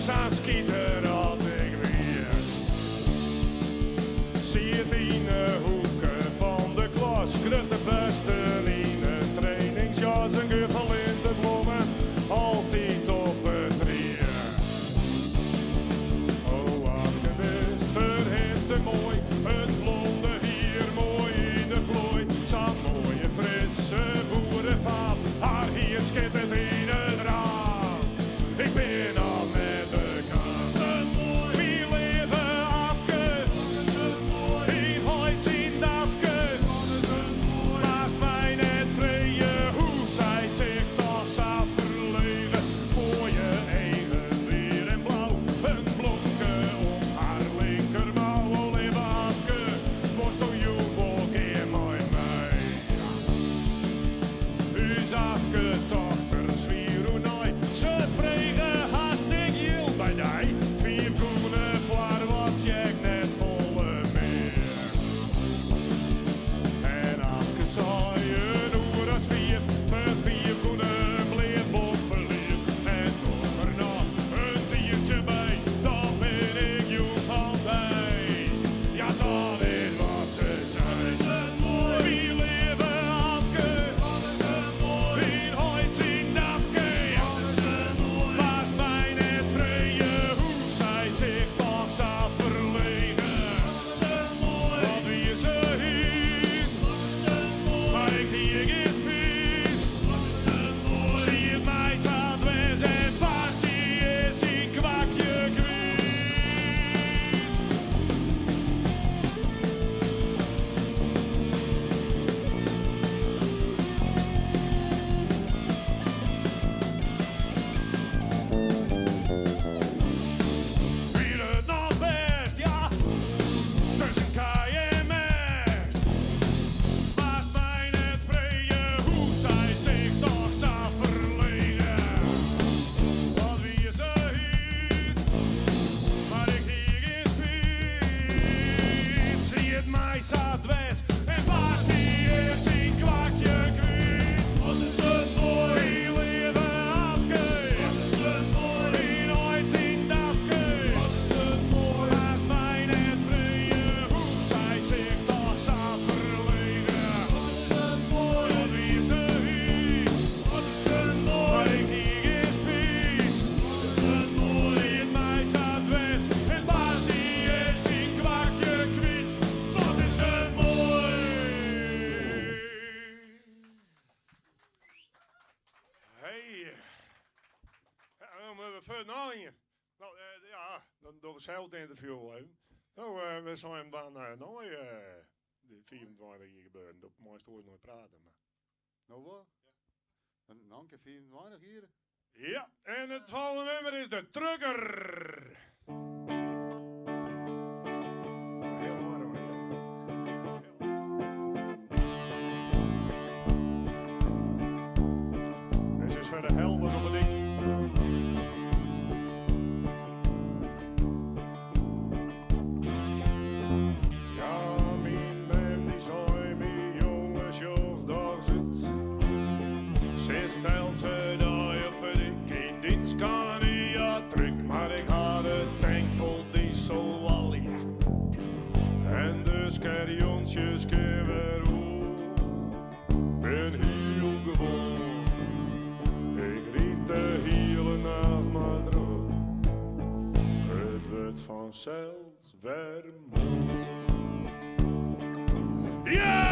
zo'n schieter had ik weer. Zie het in de hoeken van de klas, grut de beste in een trainingsjas, een guffel in de bloemen, altijd op het rier. Oh, afgewist, verhit en mooi, het blonde hier mooi in de plooi, zo'n mooie frisse boerenvaat, haar hier schittert in het raam. Ik ben al met de kans. Wie leven afke, in Hoyts in Dafke, naast mij net vrije hoe zij zich toch zou verleven. Mooie eigen weer en blauw, een blokje om haar linkermouw. Oh, leven afke, was toch jubel in mooi mij. U's afke dochter zwier hoe nooit, ze vregen haast ik hield bij die. 4 groene voor wat check net volle meer. En afke zei een oer als 4, voor 4 groene bleef bopperlief. En nog er nog een tiertje bij, dan ben ik jong van die. Ja, dat is wat ze zijn. Wie leven afke, in Hoyts in Dafke. Naast mij net vrije hoe zij zich toch zou verlegen. Wat wie ze hiet, maar ik hier is Piet. Zie het mij zat wees en passie is een kwakje kwiet. Wie het nog best, ja, tussen kaai en mest. Naast mij net vrije hoe zij zich toch zou verlegen. Wat wie ze hiet, maar ik hier is Piet. Zie het mij zat west en passie is een kwakje kwiet. Wat is het mooi, wie leven afke, in Hoyts in Dafke. Naast mij net vrije hoe zij zich toch zou verlegen. Wat wie ze hiet, maar ik hier is Piet. Zie het mij zat west en passie is een kwakje kwiet. Wat is het mooi. Hey, dan hebben we verder naar je. Nou, ja, dan doen we zelf het interview even. Nou, we zijn dan nooit de 24 hier gebeurd. Dat mooist ooit nooit praten. Maar. Nou wat? Een Nanke 24 hier? Ja, en het volgende nummer is de Trucker. Heel mooi hoor. Dit is voor de helden op het ding. Ja, mijn mem die zei me jongens, joh, daar zit. Ze stelt ze daar op het dik in dienst kan niet ja druk, maar ik had het tank vol diesel wallie. En dus kerjonsjes weer op. Ben heel gewoon. Ik riet de hele nacht maar erop. Het wordt vanzelf weer mooi. Ja!